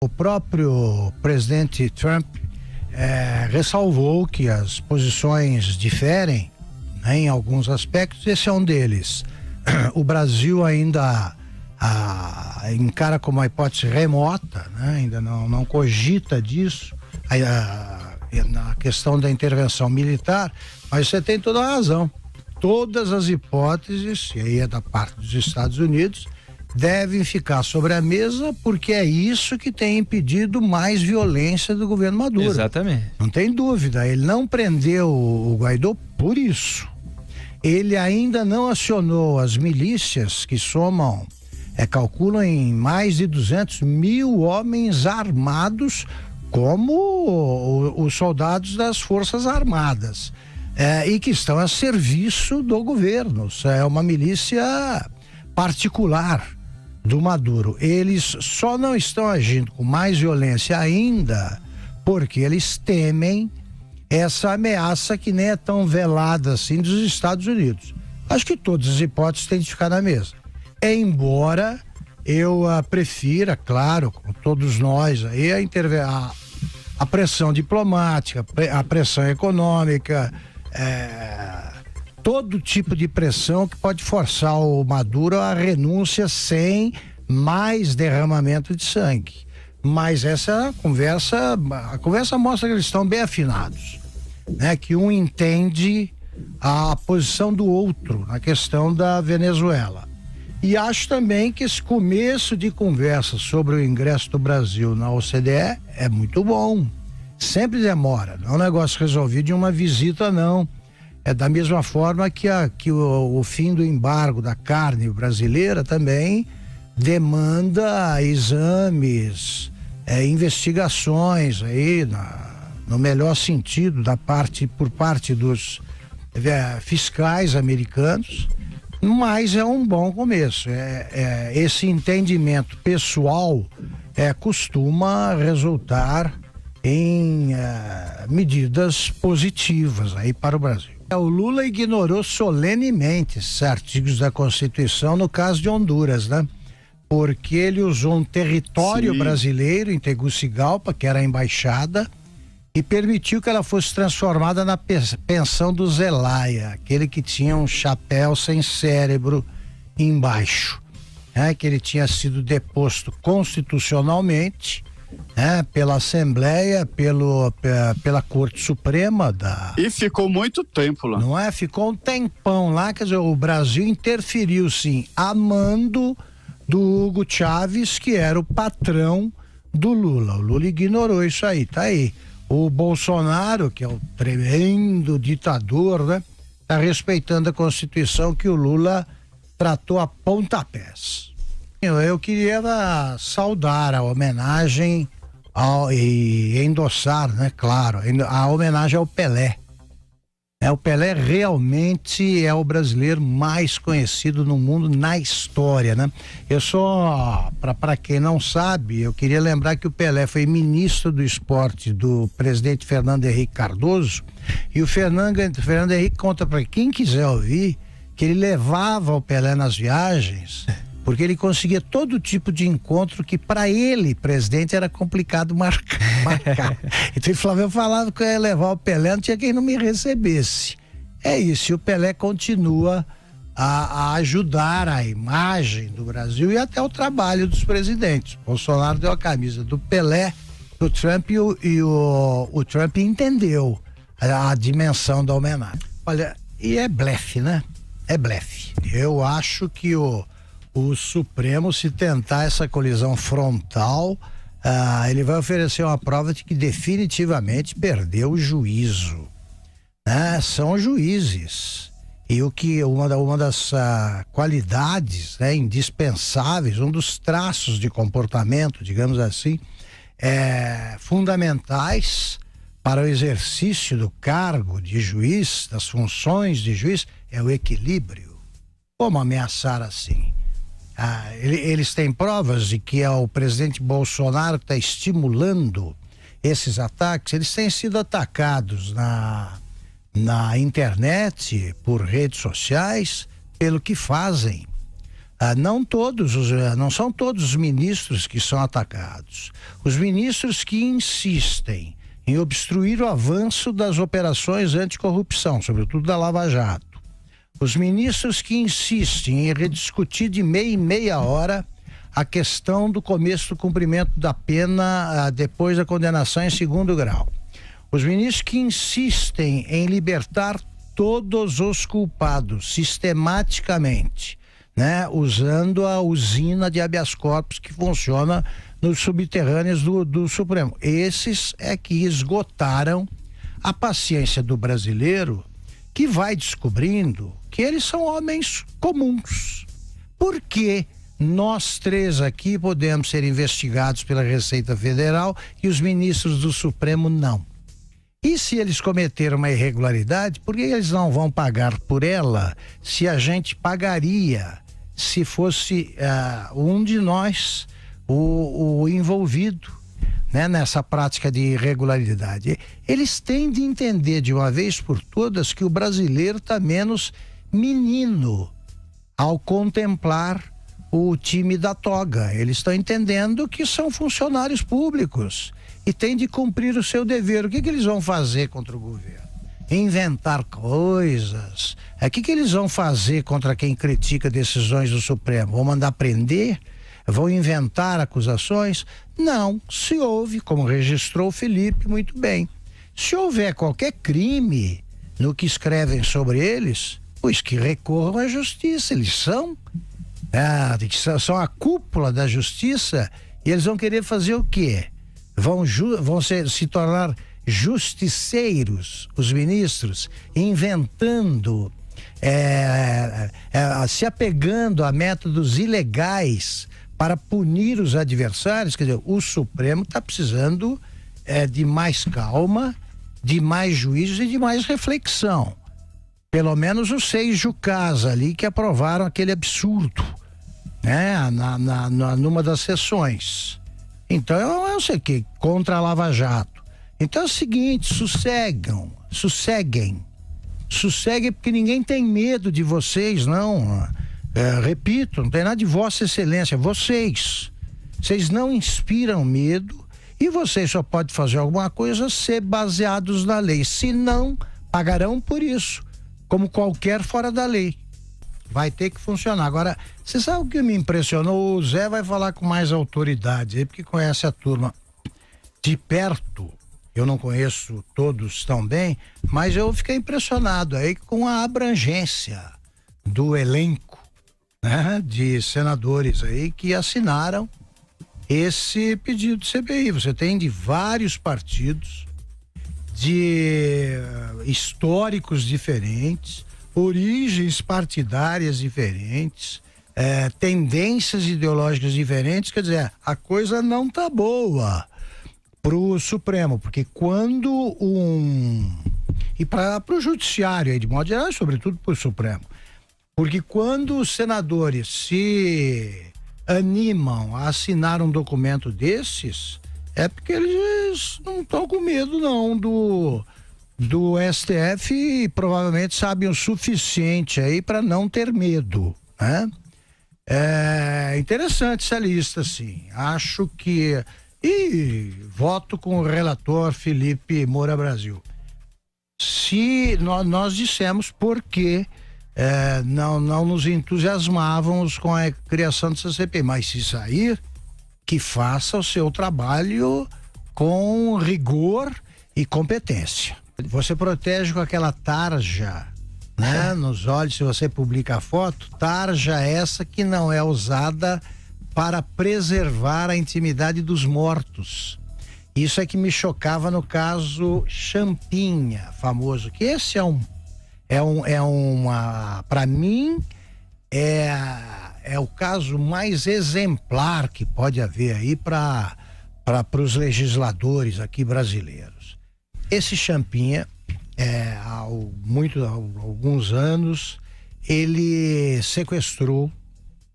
o próprio presidente Trump ressalvou que as posições diferem, né, em alguns aspectos. Esse é um deles. O Brasil ainda encara como uma hipótese remota, né, ainda não cogita disso, na questão da intervenção militar, mas você tem toda a razão. Todas as hipóteses, e aí é da parte dos Estados Unidos, devem ficar sobre a mesa, porque é isso que tem impedido mais violência do governo Maduro. Exatamente. Não tem dúvida, ele não prendeu o Guaidó por isso. Ele ainda não acionou as milícias que somam, calculam em mais de 200 mil homens armados, como os soldados das Forças Armadas. E que estão a serviço do governo. É uma milícia particular do Maduro. Eles só não estão agindo com mais violência ainda porque eles temem essa ameaça que nem é tão velada assim dos Estados Unidos. Acho que todas as hipóteses têm de ficar na mesa. Embora eu prefira, claro, com todos nós aí, a pressão diplomática, a pressão econômica, todo tipo de pressão que pode forçar o Maduro à renúncia sem mais derramamento de sangue. Mas a conversa mostra que eles estão bem afinados, né? Que um entende a posição do outro na questão da Venezuela. E acho também que esse começo de conversa sobre o ingresso do Brasil na OCDE é muito bom. Sempre demora, não é um negócio resolvido de uma visita, não. É da mesma forma que o fim do embargo da carne brasileira também demanda exames, investigações aí, no melhor sentido, por parte dos fiscais americanos, mas é um bom começo. Esse entendimento pessoal costuma resultar em medidas positivas aí para o Brasil. O Lula ignorou solenemente esses artigos da Constituição no caso de Honduras, né? Porque ele usou um território brasileiro em Tegucigalpa, que era a embaixada, e permitiu que ela fosse transformada na pensão do Zelaya, aquele que tinha um chapéu sem cérebro embaixo, que ele tinha sido deposto constitucionalmente, pela Assembleia, pela Corte Suprema E ficou muito tempo lá. Não é? Ficou um tempão lá, quer dizer, o Brasil interferiu sim, a mando do Hugo Chávez, que era o patrão do Lula. O Lula ignorou isso aí, tá aí. O Bolsonaro, que é o tremendo ditador, né? Tá respeitando a Constituição que o Lula tratou a pontapés. Eu queria saudar a homenagem e endossar, né? Claro, a homenagem ao Pelé. O Pelé realmente é o brasileiro mais conhecido no mundo na história, né? Para quem não sabe, eu queria lembrar que o Pelé foi ministro do esporte do presidente Fernando Henrique Cardoso, e o Fernando Henrique conta para quem quiser ouvir que ele levava o Pelé nas viagens porque ele conseguia todo tipo de encontro que para ele, presidente, era complicado marcar. Então ele falava, eu falava que eu ia levar o Pelé, não tinha quem não me recebesse. É isso, e o Pelé continua a ajudar a imagem do Brasil e até o trabalho dos presidentes. Bolsonaro deu a camisa do Pelé, do Trump, e o Trump entendeu a dimensão da homenagem. Olha, e é blefe, né? É blefe. Eu acho que o Supremo, se tentar essa colisão frontal, ele vai oferecer uma prova de que definitivamente perdeu o juízo, né? São juízes, e uma das qualidades, né, indispensáveis, um dos traços de comportamento, digamos assim, fundamentais para o exercício do cargo de juiz, das funções de juiz, é o equilíbrio. Como ameaçar assim? Eles têm provas de que é o presidente Bolsonaro que está estimulando esses ataques. Eles têm sido atacados na internet, por redes sociais, pelo que fazem. Não são todos os ministros que são atacados. Os ministros que insistem em obstruir o avanço das operações anticorrupção, sobretudo da Lava Jato. Os ministros que insistem em rediscutir de meia em meia hora a questão do começo do cumprimento da pena depois da condenação em segundo grau. Os ministros que insistem em libertar todos os culpados sistematicamente, né? Usando a usina de habeas corpus que funciona nos subterrâneos do Supremo. Esses é que esgotaram a paciência do brasileiro, que vai descobrindo que eles são homens comuns. Por que nós três aqui podemos ser investigados pela Receita Federal e os ministros do Supremo não? E se eles cometeram uma irregularidade, por que eles não vão pagar por ela se a gente pagaria, se fosse um de nós o envolvido, né, nessa prática de irregularidade? Eles têm de entender de uma vez por todas que o brasileiro está menos menino ao contemplar o time da toga. Eles estão entendendo que são funcionários públicos e têm de cumprir o seu dever. O que eles vão fazer contra o governo? Inventar coisas. O que eles vão fazer contra quem critica decisões do Supremo? Vão mandar prender? Vão inventar acusações? Não. Se houve, como registrou o Felipe muito bem, se houver qualquer crime no que escrevem sobre eles, pois que recorram à justiça. Eles são a cúpula da justiça e eles vão querer fazer o quê? Vão se tornar justiceiros, os ministros, inventando, se apegando a métodos ilegais para punir os adversários. Quer dizer, o Supremo está precisando de mais calma, de mais juízo e de mais reflexão. Pelo menos os 6 jucás ali que aprovaram aquele absurdo, né, numa das sessões. Então eu sei que contra a Lava Jato. Então é o seguinte, sosseguem, porque ninguém tem medo de vocês, não. Repito, não tem nada de Vossa Excelência, vocês não inspiram medo e vocês só podem fazer alguma coisa ser baseados na lei, se não, pagarão por isso, como qualquer fora da lei. Vai ter que funcionar. Agora, você sabe o que me impressionou? O Zé vai falar com mais autoridade aí, porque conhece a turma de perto. Eu não conheço todos tão bem, mas eu fiquei impressionado aí com a abrangência do elenco, né, de senadores aí que assinaram esse pedido de CPI. Você tem de vários partidos, de históricos diferentes, origens partidárias diferentes, tendências ideológicas diferentes. Quer dizer, a coisa não tá boa pro Supremo, porque quando e para o judiciário aí, de modo geral, sobretudo pro Supremo, porque quando os senadores se animam a assinar um documento desses, é porque eles não estão com medo não do STF e provavelmente sabem o suficiente aí para não ter medo, né? É interessante essa lista, sim. Acho que voto com o relator Felipe Moura Brasil. Se nós dissemos porque não nos entusiasmávamos com a criação dessa CPI, mas se sair, que faça o seu trabalho com rigor e competência. Você protege com aquela tarja, né, nos olhos, se você publica a foto, tarja essa que não é usada para preservar a intimidade dos mortos. Isso é que me chocava no caso Champinha, famoso, que esse para mim é o caso mais exemplar que pode haver aí para os legisladores aqui brasileiros. Esse Champinha, há alguns anos, ele sequestrou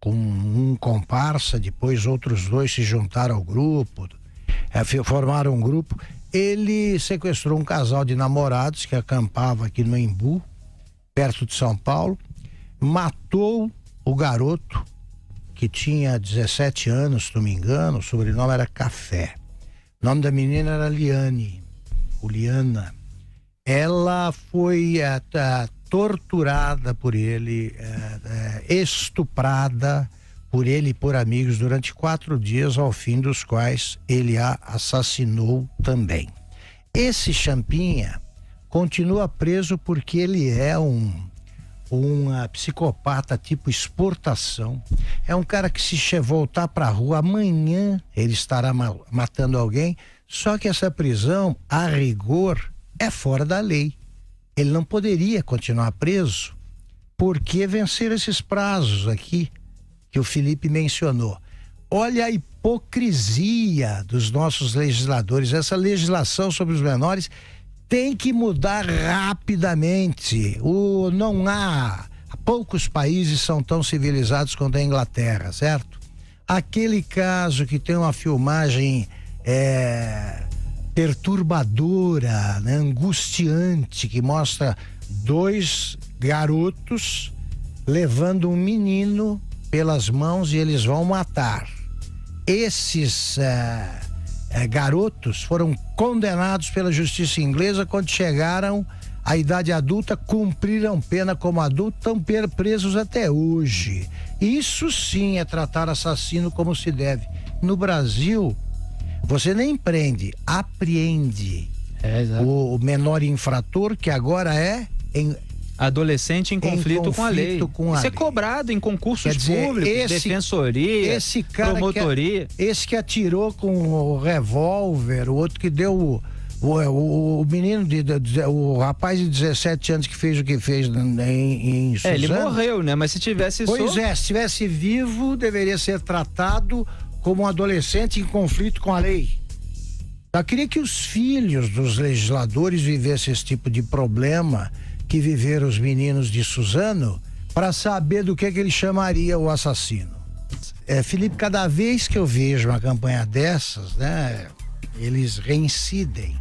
com um comparsa, depois outros 2 se juntaram ao grupo, formaram um grupo. Ele sequestrou um casal de namorados que acampava aqui no Embu, perto de São Paulo, matou o garoto que tinha 17 anos, se não me engano, o sobrenome era Café. O nome da menina era Liana. Ela foi torturada por ele, estuprada por ele e por amigos durante 4 dias, ao fim dos quais ele a assassinou também. Esse Champinha continua preso porque ele é um psicopata tipo exportação. É um cara que, se voltar para a rua amanhã, ele estará matando alguém. Só que essa prisão, a rigor, é fora da lei. Ele não poderia continuar preso porque venceram esses prazos aqui que o Felipe mencionou. Olha a hipocrisia dos nossos legisladores. Essa legislação sobre os menores tem que mudar rapidamente. Não há poucos países são tão civilizados quanto a Inglaterra, certo? Aquele caso que tem uma filmagem perturbadora, né, angustiante, que mostra 2 garotos levando um menino pelas mãos e eles vão matar. Esses garotos foram condenados pela justiça inglesa. Quando chegaram à idade adulta, cumpriram pena como adultos, estão presos até hoje. Isso sim é tratar assassino como se deve. No Brasil, você nem prende, apreende o menor infrator, que agora é adolescente em conflito com a lei. Isso é cobrado em concursos públicos, defensoria, promotoria. Esse que atirou com o revólver, o outro que deu o menino, o rapaz de 17 anos que fez o que fez em Suzano. Ele morreu, né? Mas se tivesse se estivesse vivo, deveria ser tratado como um adolescente em conflito com a lei. Eu queria que os filhos dos legisladores vivessem esse tipo de problema que viveram os meninos de Suzano, para saber do que ele chamaria o assassino. Felipe, cada vez que eu vejo uma campanha dessas, né, eles reincidem,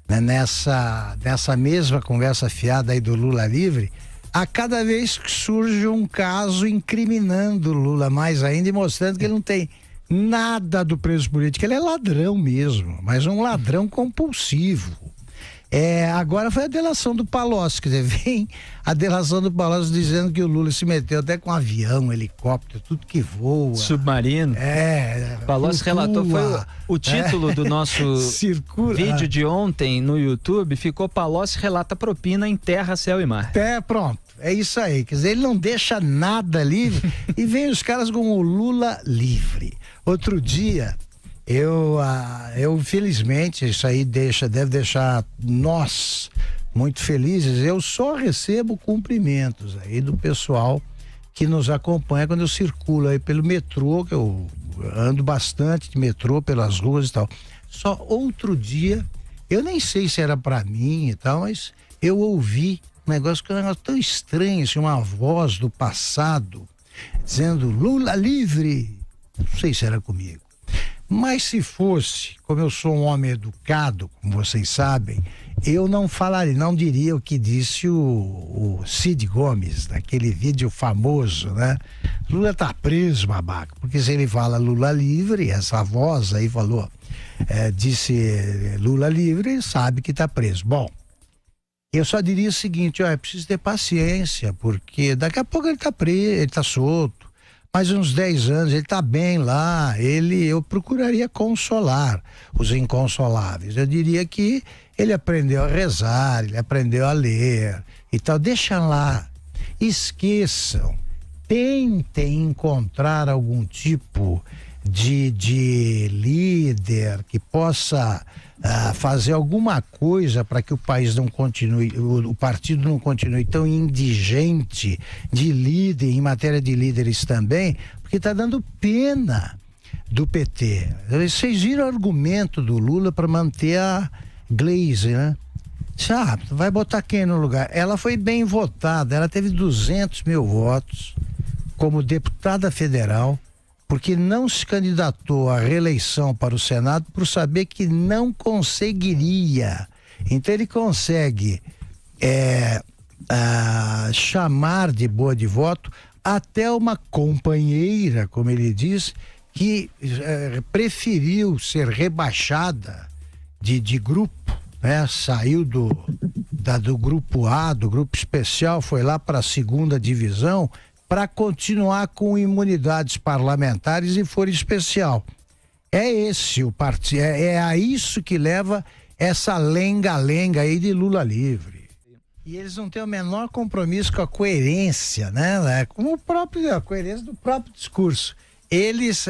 né, nessa mesma conversa fiada aí do Lula livre, a cada vez que surge um caso incriminando o Lula mais ainda e mostrando que ele não tem nada do preso político. Ele é ladrão mesmo, mas um ladrão compulsivo. Agora foi a delação do Palocci, quer dizer, vem a delação do Palocci dizendo que o Lula se meteu até com avião, helicóptero, tudo que voa. Submarino. Palocci relatou, foi o título do nosso vídeo de ontem no YouTube, ficou: Palocci relata propina em terra, céu e mar. Pronto, é isso aí, quer dizer, ele não deixa nada livre e vem os caras com o Lula livre. Outro dia, eu felizmente, isso aí deve deixar nós muito felizes. Eu só recebo cumprimentos aí do pessoal que nos acompanha quando eu circulo aí pelo metrô, que eu ando bastante de metrô pelas ruas e tal. Só outro dia, eu nem sei se era pra mim e tal, mas eu ouvi um negócio que é um negócio tão estranho, assim, uma voz do passado dizendo Lula livre. Não sei se era comigo. Mas se fosse, como eu sou um homem educado, como vocês sabem, eu não diria o que disse o Cid Gomes, naquele vídeo famoso, né? Lula tá preso, babaca, porque se ele fala Lula livre, essa voz aí falou, disse Lula livre, sabe que tá preso. Bom, eu só diria o seguinte, é preciso ter paciência, porque daqui a pouco ele tá preso, ele tá solto. Mais uns 10 anos, ele tá bem lá, eu procuraria consolar os inconsoláveis. Eu diria que ele aprendeu a rezar, ele aprendeu a ler e tal. Deixa lá, esqueçam, tentem encontrar algum tipo de líder que possa fazer alguma coisa para que o país não continue, o partido não continue tão indigente de líder, em matéria de líderes também, porque está dando pena do PT. Vocês viram o argumento do Lula para manter a Gleisi, né? Vai botar quem no lugar? Ela foi bem votada, ela teve 200 mil votos como deputada federal, porque não se candidatou à reeleição para o Senado por saber que não conseguiria. Então ele consegue chamar de boa de voto até uma companheira, como ele diz, que preferiu ser rebaixada de grupo, né? Saiu do grupo A, do grupo especial, foi lá para a 2ª divisão para continuar com imunidades parlamentares e foro especial. É esse o partido, é a isso que leva essa lenga-lenga aí de Lula livre. E eles não têm o menor compromisso com a coerência, né? Com a coerência do próprio discurso. Eles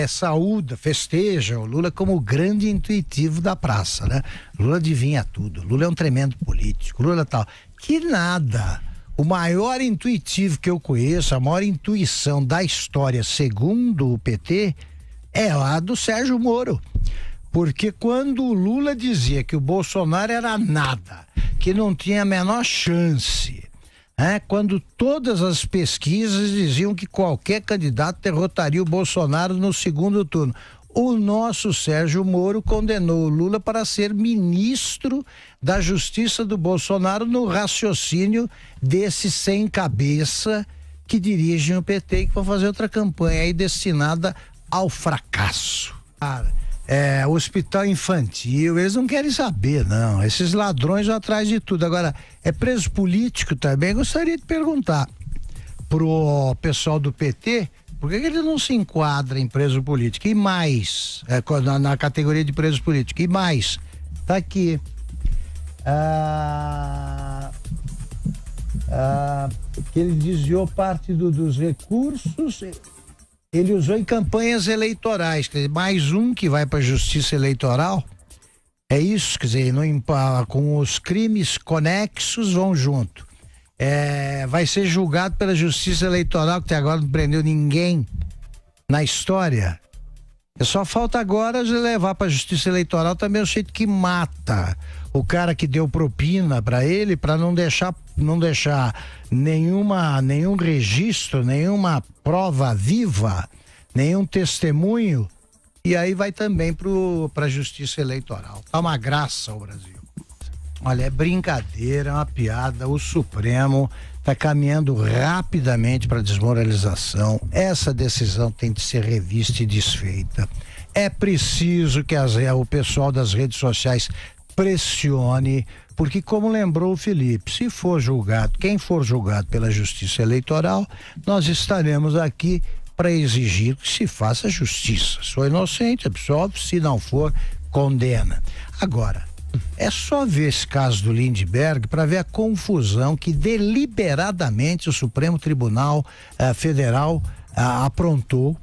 saúdam, festejam o Lula como o grande intuitivo da praça, né? Lula adivinha tudo, Lula é um tremendo político, Lula tal. Que nada! O maior intuitivo que eu conheço, a maior intuição da história, segundo o PT, é lá do Sérgio Moro. Porque quando o Lula dizia que o Bolsonaro era nada, que não tinha a menor chance, quando todas as pesquisas diziam que qualquer candidato derrotaria o Bolsonaro no 2º turno, o nosso Sérgio Moro condenou o Lula para ser ministro da Justiça do Bolsonaro no raciocínio desses sem cabeça que dirigem o PT e que vão fazer outra campanha aí destinada ao fracasso. Hospital infantil, eles não querem saber, não. Esses ladrões vão atrás de tudo. Agora, é preso político também? Gostaria de perguntar pro pessoal do PT, por que ele não se enquadra em preso político? E mais, na categoria de preso político? E mais, tá aqui. Que ele desviou parte dos recursos, ele usou em campanhas eleitorais, quer dizer, mais um que vai para a Justiça Eleitoral, é isso, quer dizer, com os crimes conexos vão junto. Vai ser julgado pela Justiça Eleitoral, que até agora não prendeu ninguém na história. Só falta agora de levar para a Justiça Eleitoral também o jeito que mata o cara que deu propina para ele, para não deixar nenhum registro, nenhuma prova viva, nenhum testemunho, e aí vai também para a Justiça Eleitoral. Tá uma graça o Brasil. Olha, é brincadeira, é uma piada. O Supremo está caminhando rapidamente para a desmoralização. Essa decisão tem de ser revista e desfeita. É preciso que o pessoal das redes sociais pressione, porque, como lembrou o Felipe, se for julgado, quem for julgado pela Justiça Eleitoral, nós estaremos aqui para exigir que se faça justiça. Sou inocente, absolve, se não for, condena. Agora, é só ver esse caso do Lindbergh para ver a confusão que deliberadamente o Supremo Tribunal Federal aprontou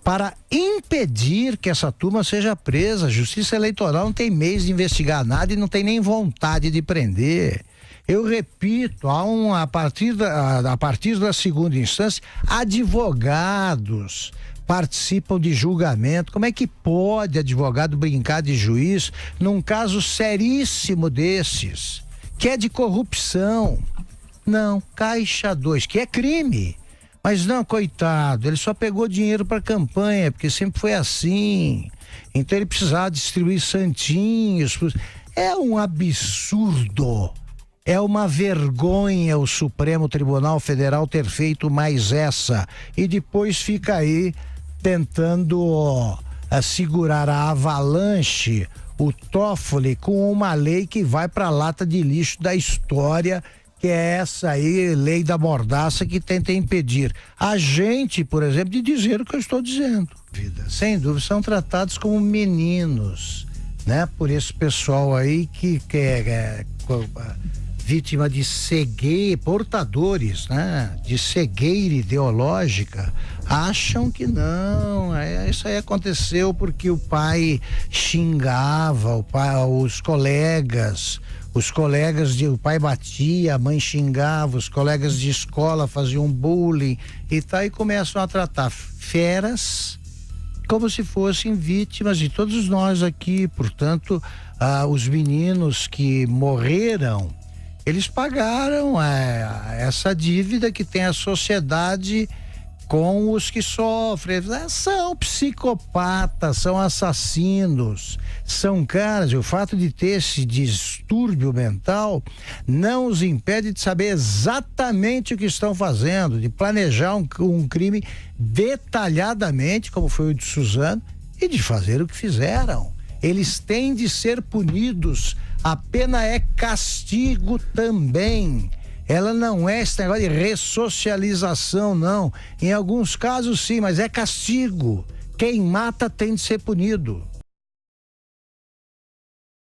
para impedir que essa turma seja presa. A Justiça Eleitoral não tem meios de investigar nada e não tem nem vontade de prender. Eu repito, a partir da 2ª instância, advogados participam de julgamento. Como é que pode advogado brincar de juiz num caso seríssimo desses, que é de corrupção? Não, Caixa 2, que é crime. Mas não, coitado, ele só pegou dinheiro para campanha, porque sempre foi assim. Então ele precisava distribuir santinhos. É um absurdo. É uma vergonha o Supremo Tribunal Federal ter feito mais essa. E depois fica aí tentando segurar a avalanche, o Toffoli, com uma lei que vai para a lata de lixo da história, que é essa aí, lei da mordaça, que tenta impedir a gente, por exemplo, de dizer o que eu estou dizendo. Sem dúvida, são tratados como meninos, né? Por esse pessoal aí que é vítima de cegueira, portadores, né? De cegueira ideológica, acham que não, isso aí aconteceu porque o pai xingava, os colegas, o pai batia, a mãe xingava, os colegas de escola faziam bullying e tal, e começam a tratar feras como se fossem vítimas de todos nós aqui. Portanto, os meninos que morreram, eles pagaram essa dívida que tem a sociedade com os que sofrem. São psicopatas, são assassinos, são caras. E o fato de ter esse distúrbio mental não os impede de saber exatamente o que estão fazendo, de planejar um crime detalhadamente, como foi o de Suzano, e de fazer o que fizeram. Eles têm de ser punidos. A pena é castigo também. Ela não é esse negócio de ressocialização, não. Em alguns casos sim, mas é castigo. Quem mata tem de ser punido.